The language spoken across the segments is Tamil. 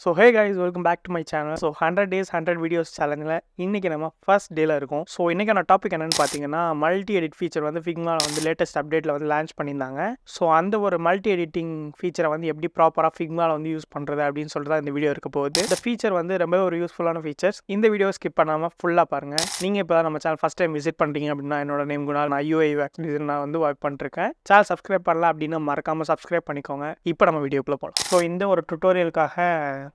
So hey guys, welcome back to my channel. So 100 days 100 videos சேலஞ்சில் இன்றைக்கி நம்ம ஃபர்ஸ்ட் டேல இருக்கும். ஸோ இன்றைக்கான டாபிக் என்னென்னு பார்த்தீங்கன்னா மல்டி எடிட் ஃபீச்சர் வந்து ஃபிக்மாவில் வந்து லேட்டஸ்ட் அப்டேட்டில் வந்து லான்ச் பண்ணியிருந்தாங்க. ஸோ அந்த ஒரு மல்டி எடிட்டிங் ஃபீச்சரை வந்து எப்படி ப்ராப்பராக ஃபிக்மாவில் வந்து யூஸ் பண்ணுறது அப்படின்னு சொல்லிட்டு தான் இந்த வீடியோ இருக்க போகுது. இந்த ஃபீச்சர் வந்து ரொம்ப ஒரு யூஸ்ஃபுல்லான ஃபீச்சர்ஸ். இந்த வீடியோ ஸ்கிப் பண்ணாமல் ஃபுல்லாக பாருங்கள். நீங்கள் இப்போ தான் நம்ம சேனல் ஃபஸ்ட் டைம் விசிட் பண்ணுறீங்க அப்படின்னா என்னோட நேம் குணால், நான் uidesign நான் வந்து ஒர்க் பண்ணிருக்கேன். சேனல் சப்ஸ்கிரைப் பண்ணலாம் அப்படின்னா மறக்காமல் சப்ஸ்கிரைப் பண்ணிக்கோங்க. இப்போ நம்ம வீடியோக்குள்ளே போகலாம். ஸோ இந்த ஒரு டுட்டோரியலுக்காக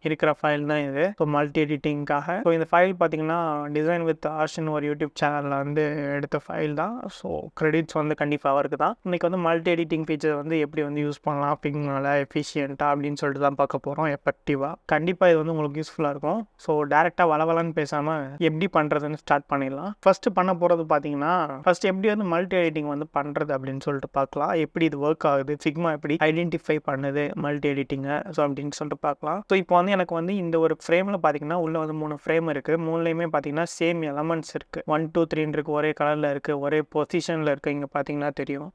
இருக்கிற ஃபைல் தான் இது. ஸோ மல்டி எடிட்டிங்காக. ஸோ இந்த ஃபைல் பார்த்தீங்கன்னா டிசைன் வித் ஆர்ஷன் ஒரு யூடியூப் சேனலில் வந்து எடுத்த ஃபைல் தான். ஸோ கிரெடிட்ஸ் வந்து கண்டிப்பாக அவருக்கு தான். இன்றைக்கி வந்து மல்டி எடிட்டிங் ஃபீச்சர் வந்து எப்படி வந்து யூஸ் பண்ணலாம் ஃபிக்மாவில் எஃபிஷியண்ட்டாக அப்படின்னு சொல்லிட்டு தான் பார்க்க போகிறோம். எஃபெக்டிவாக கண்டிப்பாக இது வந்து உங்களுக்கு யூஸ்ஃபுல்லாக இருக்கும். ஸோ டேரெக்டாக வளவலன்னு பேசாமல் எப்படி பண்ணுறதுன்னு ஸ்டார்ட் பண்ணிடலாம். ஃபஸ்ட்டு பண்ண போகிறது பார்த்தீங்கன்னா ஃபஸ்ட் எப்படி வந்து மல்டி எடிட்டிங் வந்து பண்ணுறது அப்படின்னு சொல்லிட்டு பார்க்கலாம். எப்படி இது ஒர்க் ஆகுது, ஃபிக்மா எப்படி ஐடென்டிஃபை பண்ணுது மல்டி எடிட்டிங்கை, ஸோ அப்படின்னு சொல்லிட்டு பார்க்கலாம். ஸோ இப்போ வந்து எனக்கு வந்து இந்த ஒரு ஃப்ரேமில் பார்த்தீங்கன்னா உள்ளே வந்து 3 ஃப்ரேம் இருக்குது. 3லையுமே பார்த்தீங்கன்னா சேம் எலமெண்ட்ஸ் இருக்குது. 1 2 3 இருக்குது, ஒரே கலரில் இருக்குது, ஒரே பொசிஷனில் இருக்குது. இங்கே பார்த்தீங்கன்னா தெரியும்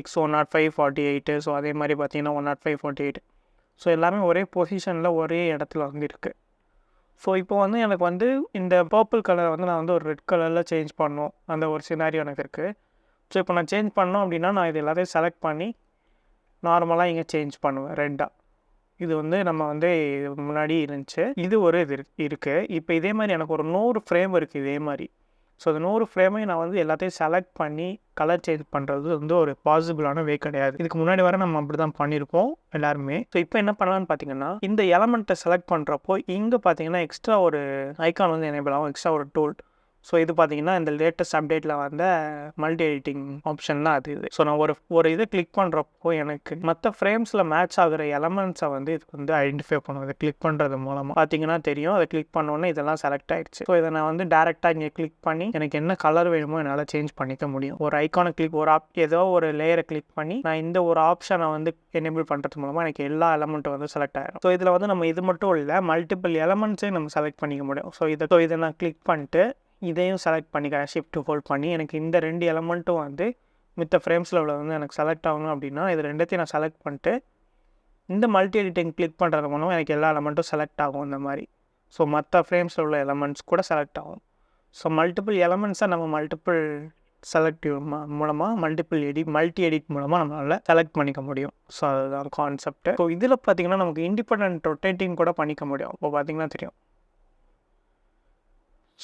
X10548. ஸோ அதே மாதிரி பார்த்தீங்கன்னா 10548. ஸோ எல்லாமே ஒரே பொசிஷனில் ஒரே இடத்துல வந்து இருக்குது. ஸோ இப்போ வந்து எனக்கு வந்து இந்த பர்பிள் கலரை வந்து நான் வந்து ஒரு ரெட் கலரில் சேஞ்ச் பண்ணணும், அந்த ஒரு சினாரியோ எனக்கு இருக்குது. ஸோ இப்போ நான் சேஞ்ச் பண்ணோம் அப்படின்னா நான் இது எல்லாத்தையும் செலக்ட் பண்ணி நார்மலாக இங்கே சேஞ்ச் பண்ணுவேன் ரெட்டாக. இது வந்து நம்ம வந்து முன்னாடி இருந்துச்சு. இது ஒரு இது இருக்குது. இப்போ இதே மாதிரி எனக்கு ஒரு 100 ஃப்ரேம் இருக்குது இதே மாதிரி. ஸோ அந்த 100 ஃப்ரேமையும் நான் வந்து எல்லாத்தையும் செலக்ட் பண்ணி கலர் சேஞ்ச் பண்ணுறது வந்து ஒரு பாசிபிளான வே கிடையாது. இதுக்கு முன்னாடி வர நம்ம அப்படி தான் பண்ணியிருப்போம் எல்லாருமே. ஸோ இப்போ என்ன பண்ணலான்னு பார்த்தீங்கன்னா இந்த எலமெண்ட்டை செலக்ட் பண்ணுறப்போ இங்கே பார்த்தீங்கன்னா எக்ஸ்ட்ரா ஒரு ஐக்கான் வந்து எனேபிள் ஆகும், எக்ஸ்ட்ரா ஒரு டூல். ஸோ இது பார்த்தீங்கன்னா இந்த லேட்டஸ்ட் அப்டேட்டில் வந்த மல்டி எடிட்டிங் ஆப்ஷன் தான் அது. ஸோ நான் ஒரு இதை கிளிக் பண்ணுறப்போ எனக்கு மற்ற ஃப்ரேம்ஸில் மேட்ச் ஆகிற எலமெண்ட்ஸை வந்து இது வந்து ஐடென்டிஃபை பண்ணும். இதை கிளிக் பண்ணுறது மூலமாக பார்த்தீங்கன்னா தெரியும். அதை கிளிக் பண்ணோன்னே இதெல்லாம் செலக்ட் ஆகிடுச்சு. ஸோ இதை நான் வந்து டேரெக்டாக இங்கே கிளிக் பண்ணி எனக்கு என்ன கலர் வேணுமோ என்னால் சேஞ்ச் பண்ணிக்க முடியும். ஒரு ஐக்கானை கிளிக் ஏதோ ஒரு லேயரை கிளிக் பண்ணி நான் இந்த ஒரு ஆப்ஷனை வந்து எனேபிள் பண்ணுறது மூலமாக எனக்கு எல்லா எலமெண்ட்டும் வந்து செலக்ட் ஆகிடும். ஸோ இதில் வந்து நம்ம இது மட்டும் இல்லை, மல்டிபிள் எலமெண்ட்ஸையும் நம்ம செலக்ட் பண்ணிக்க முடியும். ஸோ இதை நான் கிளிக் பண்ணிட்டு இதையும் செலக்ட் பண்ணிக்கிறேன், ஷிஃப்ட் ஹோல்ட் பண்ணி. எனக்கு இந்த 2 எலமெண்ட்டும் வந்து மித்த ஃப்ரேம்ஸில் உள்ள வந்து எனக்கு செலக்ட் ஆகணும் அப்படின்னா இது ரெண்டத்தையும் நான் செலக்ட் பண்ணிட்டு இந்த மல்டி எடிட்டிங் கிளிக் பண்ணுறது மூலம் எனக்கு எல்லா எலமெண்ட்டும் செலக்ட் ஆகும் இந்த மாதிரி. ஸோ மற்ற ஃப்ரேம்ஸில் உள்ள எலமெண்ட்ஸ் கூட செலக்ட் ஆகும். ஸோ மல்டிபிள் எலமெண்ட்ஸை நம்ம மல்டிபிள் செலக்டிவ் மூலமாக மல்டி எடிட் மூலமாக நம்மளால் செலக்ட் பண்ணிக்க முடியும். ஸோ அதுதான் கான்செப்ட். ஸோ இதில் பார்த்தீங்கன்னா நமக்கு இண்டிபெண்டன்ட் ரொட்டேட்டிங் கூட பண்ணிக்க முடியும். இப்போ பார்த்தீங்கன்னா தெரியும்.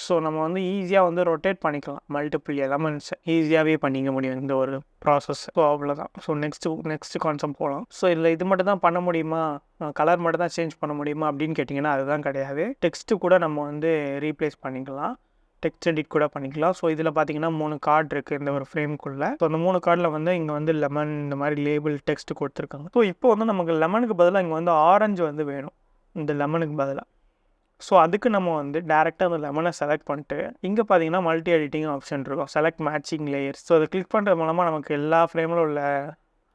ஸோ நம்ம வந்து ஈஸியாக வந்து ரொட்டேட் பண்ணிக்கலாம், மல்டிபிள் எலமெண்ட்ஸை ஈஸியாகவே பண்ணிக்க முடியும் இந்த ஒரு ப்ராசஸ். ஸோ அவ்வளோதான். ஸோ நெக்ஸ்ட் கான்செப்ட் போகலாம். ஸோ இதில் இது மட்டும் தான் பண்ண முடியுமா, கலர் மட்டும் தான் சேஞ்ச் பண்ண முடியுமா அப்படின்னு கேட்டிங்கன்னா அதுதான் கிடையாது. டெக்ஸ்ட்டு கூட நம்ம வந்து ரீப்ளேஸ் பண்ணிக்கலாம், டெக்ஸ்ட் எடிட் கூட பண்ணிக்கலாம். ஸோ இதில் பார்த்தீங்கன்னா 3 கார்டு இருக்குது இந்த ஒரு ஃப்ரேம்குள்ளே. ஸோ அந்த 3 கார்டில் வந்து இங்கே வந்து லெமன் இந்த மாதிரி லேபிள் டெக்ஸ்ட் கொடுத்துருக்காங்க. ஸோ இப்போ வந்து நமக்கு லெமனுக்கு பதிலாக இங்கே வந்து ஆரஞ்சு வந்து வேணும், இந்த லெமனுக்கு பதிலாக. ஸோ அதுக்கு நம்ம வந்து டேரெக்டாக அந்த லெமனை செலக்ட் பண்ணிட்டு இங்கே பார்த்தீங்கன்னா மல்டி எடிட்டிங் ஆப்ஷன் இருக்கும், செலக்ட் மேட்சிங் லேயர்ஸ். ஸோ அதை கிளிக் பண்ணுறது மூலமாக நமக்கு எல்லா ஃப்ரேமில் உள்ள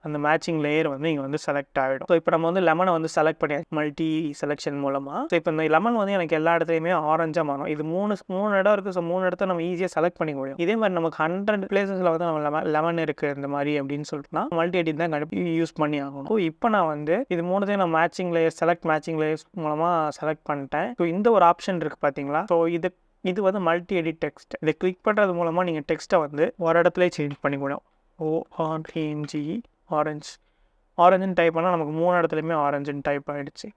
அந்த மேட்சிங் லேயர் வந்து இங்கே வந்து செலக்ட் ஆகிடும். ஸோ இப்போ நம்ம வந்து லெமனை வந்து செலக்ட் பண்ணி மல்டி செலெக்ஷன் மூலமாக. ஸோ இப்போ இந்த லெமன் வந்து எனக்கு எல்லா இடத்துலையுமே ஆரஞ்சாக மாறும். இது 3 இடம் இருக்குது. ஸோ 3 இடத்த நம்ம ஈஸியாக செலக்ட் பண்ணிக்க முடியும். இதே மாதிரி நமக்கு 100 பிளேசஸில் வந்து நம்ம லெமன் இருக்குது இந்த மாதிரி அப்படின்னு சொல்லிட்டுனா மல்டி எடிட் தான் கண்டிப்பாக யூஸ் பண்ணி ஆகணும். ஸோ இப்போ நான் வந்து இது 3த்தையும் நான் மேட்சிங் லேயர்ஸ் மூலமாக செலக்ட் பண்ணிட்டேன். ஸோ இந்த ஒரு ஆப்ஷன் இருக்குது பார்த்தீங்களா. ஸோ இது வந்து மல்டி எடிட் டெக்ஸ்ட். இதை கிளிக் பண்ணுறது மூலமாக நீங்கள் டெக்ஸ்ட்டை வந்து ஒரு இடத்துலேயே சேஞ்ச் பண்ணிக்க முடியும். ORNG ஆரஞ்சுன்னு டைப் பண்ணால் நமக்கு 3 இடத்துலையுமே ஆரஞ்சுன்னு டைப் ஆகிடுச்சு.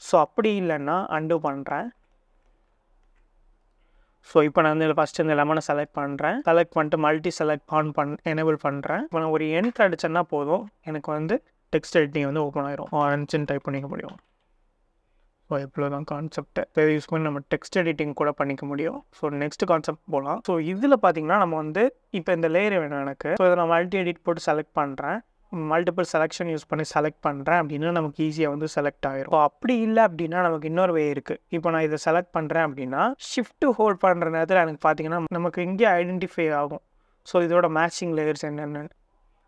ஸோ அப்படி இல்லைன்னா அண்டு பண்ணுறேன். ஸோ இப்போ நான் வந்து ஃபஸ்ட்டு இந்த லெமனை செலக்ட் பண்ணிட்டு மல்டி செலக்ட் எனேபிள் பண்ணுறேன். இப்போ நான் ஒரு என்ட்ரு அடிச்சேன்னா போதும், எனக்கு வந்து டெக்ஸ்ட் எடிட்டிங் வந்து ஓப்பன் ஆயிரும், ஆரஞ்சுன்னு டைப் பண்ணிக்க முடியும். ஸோ எவ்வளோ தான் கான்செப்ட். இதை யூஸ் பண்ணி நம்ம டெக்ஸ்ட் எடிட்டிங் கூட பண்ணிக்க முடியும். ஸோ நெக்ஸ்ட் கான்செப்ட் போகலாம். ஸோ இதில் பார்த்தீங்கன்னா நம்ம வந்து இப்போ இந்த லேயர் வேணும் எனக்கு. ஸோ இதை நான் மல்டி எடிட் போட்டு செலக்ட் பண்ணுறேன், மல்டிபிள் செலெக்ஷன் யூஸ் பண்ணி செலக்ட் பண்ணுறேன் அப்படின்னா நமக்கு ஈஸியாக வந்து செலக்ட் ஆகிரும். ஸோ அப்படி இல்லை அப்படின்னா நமக்கு இன்னொரு வே இருக்குது. இப்போ நான் இதை செலக்ட் பண்ணுறேன் அப்படின்னா ஷிஃப்ட் ஹோல்ட் பண்ணுற நேரத்தில் எனக்கு பார்த்தீங்கன்னா நமக்கு இங்கே ஐடென்டிஃபை ஆகும். ஸோ இதோட மேட்சிங் லேயர்ஸ் என்னென்னு.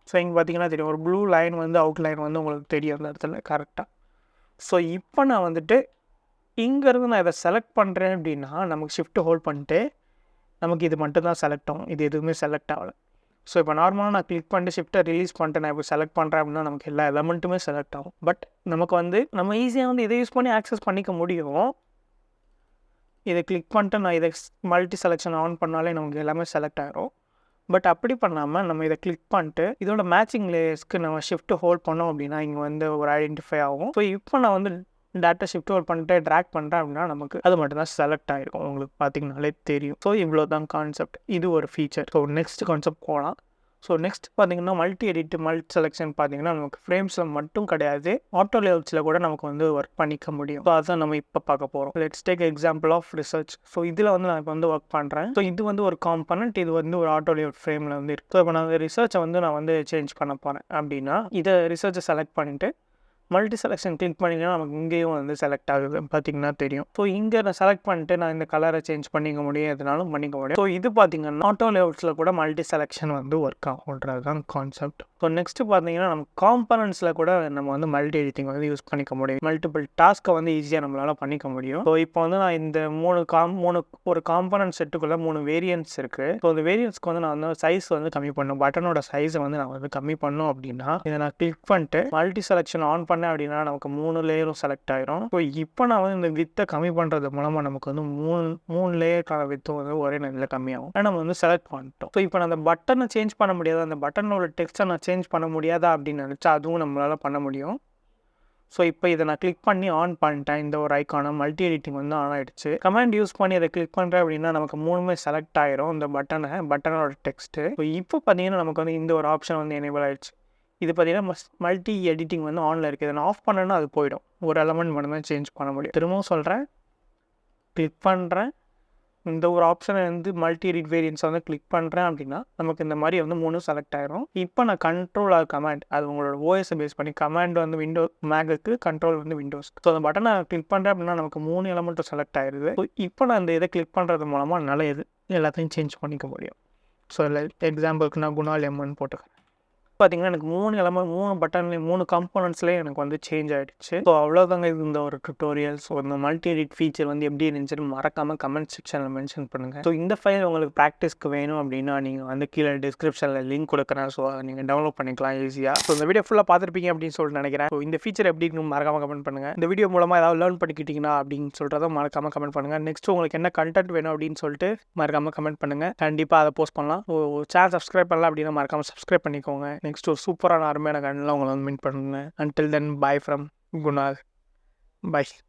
ஸோ இங்கே பார்த்தீங்கன்னா தெரியும், ஒரு ப்ளூ லைன் வந்து அவுட் லைன் வந்து உங்களுக்கு தெரியும் அந்த இடத்துல கரெக்டாக. ஸோ இப்போ நான் வந்துட்டு இங்கேருந்து நான் இதை செலக்ட் பண்ணுறேன் அப்படின்னா நமக்கு ஷிஃப்ட் ஹோல்ட் பண்ணிட்டு நமக்கு இது மட்டும் தான் செலக்ட் ஆகும், இது எதுவுமே செலக்ட் ஆகலை. ஸோ இப்போ நார்மலாக நான் கிளிக் பண்ணிட்டு ஷிஃப்ட்டை ரிலீஸ் பண்ணிட்டு நான் இப்போ செலக்ட் பண்ணுறேன் அப்படின்னா நமக்கு எல்லா எலமெண்ட்டுமே செலக்ட் ஆகும். பட் நமக்கு வந்து நம்ம ஈஸியாக வந்து இதை யூஸ் பண்ணி ஆக்சஸ் பண்ணிக்க முடியும். இதை கிளிக் பண்ணிட்டு நான் இதை மல்டி செலெக்ஷன் ஆன் பண்ணாலே நமக்கு எல்லாமே செலக்ட் ஆகிரும். பட் அப்படி பண்ணாமல் நம்ம இதை கிளிக் பண்ணிட்டு இதோட மேட்சிங் லேயர்ஸ்க்கு நம்ம ஷிஃப்ட் ஹோல்ட் பண்ணோம் அப்படின்னா இங்கே வந்து ஒரு ஐடென்டிஃபை ஆகும். ஸோ இப்போ நான் வந்து டேட்டா ஷிஃப்ட் ஹோல்ட் பண்ணிட்டு ட்ராக் பண்ணுறேன் அப்படின்னா நமக்கு அது மட்டும் தான் செலக்ட் ஆகிருக்கும். உங்களுக்கு பார்த்தீங்கனாலே தெரியும். ஸோ இவ்வளோ தான் கான்செப்ட். இது ஒரு ஃபீச்சர். ஸோ நெக்ஸ்ட் கான்செப்ட் போகலாம். ஸோ நெக்ஸ்ட் பார்த்தீங்கன்னா மல்டி எடிட் மல்டி செலெக்ஷன் பார்த்தீங்கன்னா நமக்கு ஃப்ரேம்ஸில் மட்டும் கிடையாது, ஆட்டோ லேஅவுட்ஸில் கூட நமக்கு வந்து ஒர்க் பண்ணிக்க முடியும். ஸோ அதுதான் நம்ம இப்போ பார்க்க போகிறோம். Let's take example of research. So இதில் வந்து நான் இப்போ வந்து ஒர்க் பண்ணுறேன். ஸோ இது வந்து ஒரு காம்பனண்ட், இது வந்து ஒரு ஆட்டோ லேஅவுட் ஃப்ரேமில் வந்து இருக்குது. ஸோ இப்போ நான் ரிசர்ச்சை வந்து நான் வந்து சேஞ்ச் பண்ண போகிறேன் அப்படின்னா இதை ரிசர்ச்சை செலக்ட் பண்ணிவிட்டு மல்டி செலெக்ஷன் கிளிக் பண்ணிங்கன்னா நமக்கு இங்கேயும் வந்து செலக்ட் ஆகுது, பார்த்தீங்கன்னா தெரியும். ஸோ இங்கே நான் செலக்ட் பண்ணிட்டு நான் இந்த கலரை சேஞ்ச் பண்ணிக்க முடியும், எதுனாலும் பண்ணிக்க முடியும். ஸோ இது பார்த்தீங்கன்னா ஆட்டோ லேஅவுட்ஸில் கூட மல்டி செலெக்ஷன் வந்து ஒர்க் ஆகுன்றது தான் கான்செப்ட். ஸோ நெக்ஸ்ட் பார்த்தீங்கன்னா நம்ம காம்பனன்ட்ஸில் கூட நம்ம வந்து மல்டி எடிட்டிங் வந்து யூஸ் பண்ணிக்க முடியும். மல்டிபிள் டாஸ்க்கை வந்து ஈஸியாக நம்மளால் பண்ணிக்க முடியும். ஸோ இப்போ வந்து நான் இந்த ஒரு காம்பனன்ட் செட்டுக்குள்ளே 3 வேரியன்ட்ஸ் இருக்குது. ஸோ அந்த வேரியன்ட்ஸ்க்கு வந்து நான் வந்து சைஸ் வந்து கம்மி பண்ணும், பட்டனோட சைஸை வந்து நான் வந்து கம்மி பண்ணோம் அப்படின்னா இதை நான் கிளிக் பண்ணிட்டு மல்டி செலெக்ஷன் ஆன் பண்ணேன் அப்படின்னா நமக்கு 3 லேயரும் செலக்ட் ஆயிரும். ஸோ இப்போ நான் வந்து இந்த வித்தை கம்மி பண்ணுறது மூலமாக நமக்கு வந்து மூணு லேயருக்கான வித்து வந்து ஒரே நேரத்தில் கம்மியாகும். ஆனால் நம்ம வந்து செலக்ட் பண்ணிட்டோம். ஸோ இப்போ நான் அந்த பட்டனை சேஞ்ச் பண்ண முடியாது, அந்த பட்டனோட டெக்ஸ்ட்டை நான் சேஞ்ச் பண்ண முடியாதா அப்படின்னு நினச்சா அதுவும் நம்மளால் பண்ண முடியும். ஸோ இப்போ இதை நான் கிளிக் பண்ணி ஆன் பண்ணிட்டேன். இந்த ஒரு ஐக்கான மல்டி எடிட்டிங் வந்து ஆன் ஆகிடுச்சு. கமாண்ட் யூஸ் பண்ணி அதை கிளிக் பண்ணுறேன் அப்படின்னா நமக்கு 3மே செலக்ட் ஆயிரும், இந்த பட்டனோட டெக்ஸ்ட்டு. ஸோ இப்போ பார்த்தீங்கன்னா நமக்கு வந்து இந்த ஒரு ஆப்ஷன் வந்து எனேபிள் ஆகிடுச்சு. இது பார்த்தீங்கன்னா மல்டி எடிட்டிங் வந்து ஆனில் இருக்குது. இதை நான் ஆஃப் பண்ணேன்னா அது போயிடும். ஒரு எலமெண்ட் மட்டும் தான் சேஞ்ச் பண்ண முடியும். திரும்பவும் சொல்கிறேன், கிளிக் பண்ணுறேன், இந்த ஒரு ஆப்ஷனை வந்து மல்டி எடிட் வேரியன்ஸை வந்து கிளிக் பண்ணுறேன் அப்படின்னா நமக்கு இந்த மாதிரி வந்து 3 செலக்ட் ஆயிரும். இப்போ நான் கண்ட்ரோல் ஆர் கமாண்ட், அது உங்களோட ஓஎஸை பேஸ் பண்ணி கமாண்ட் வந்து மேக்குக்கு, கண்ட்ரோல் வந்து விண்டோஸ்க்கு. ஸோ அந்த பட்டனை கிளிக் பண்ணுறேன் அப்படின்னா நமக்கு 3 எலமெண்ட்டும் செலக்ட் ஆயிடுது. ஸோ இப்போ நான் இந்த இதை கிளிக் பண்ணுறது மூலமாக என்னால் எல்லாத்தையும் சேஞ்ச் பண்ணிக்க முடியும். ஸோ எக்ஸாம்பிளுக்கு நான் குணால் எம்ன்னு போட்டுக்கிறேன். பார்த்தீங்கன்னா எனக்கு 3 பட்டன்லேயும் 3 காம்போனன்ட்ஸ்லேயும் எனக்கு வந்து சேஞ்ச் ஆகிடுச்சு. ஸோ அவ்வளோதாங்க இது இந்த ஒரு டுட்டோரியல். ஸோ இந்த மல்டி எடிட் ஃபீச்சர் வந்து எப்படி இருந்துச்சுன்னு மறக்காமல் கமெண்ட் செக்ஷனில் மென்ஷன் பண்ணுங்கள். ஸோ இந்த ஃபைல் உங்களுக்கு ப்ராக்டிஸ்க்கு வேணும் அப்படின்னா நீங்கள் வந்து கீழே டிஸ்கிரிப்ஷனில் லிங்க் கொடுக்குறேன். ஸோ அதை நீங்கள் டவுன்லோட் பண்ணிக்கலாம் ஈஸியாக. ஸோ இந்த வீடியோ ஃபுல்லாக பார்த்துருப்பீங்க அப்படின்னு சொல்லிட்டு நினைக்கிறேன். ஸோ இந்த ஃபீச்சர் எப்படி இருக்குன்னு மறக்காமல் கமெண்ட் பண்ணுங்கள். இந்த வீடியோ மூலமாக ஏதாவது லேர்ன் பண்ணிக்கிட்டீங்கன்னா அப்படின்னு சொல்கிறத மறக்காமல் கமெண்ட் பண்ணுங்கள். நெக்ஸ்ட் உங்களுக்கு என்ன கண்டென்ட் வேணும் அப்படின்னு சொல்லிட்டு மறக்காமல் கமெண்ட் பண்ணுங்கள். கண்டிப்பாக அதை போஸ்ட் பண்ணலாம். ஸோ சேனல் சப்ஸ்கிரைப் பண்ணலாம் அப்படின்னா மறக்காமல் சப்ஸ்கிரைப் பண்ணிக்கோங்க. நெக்ஸ்ட் ஒரு சூப்பரான அருமையான கண்டென்ட்லாம் உங்களை வந்து மீட் பண்ணுங்க. Until then, bye from Gunal. Bye.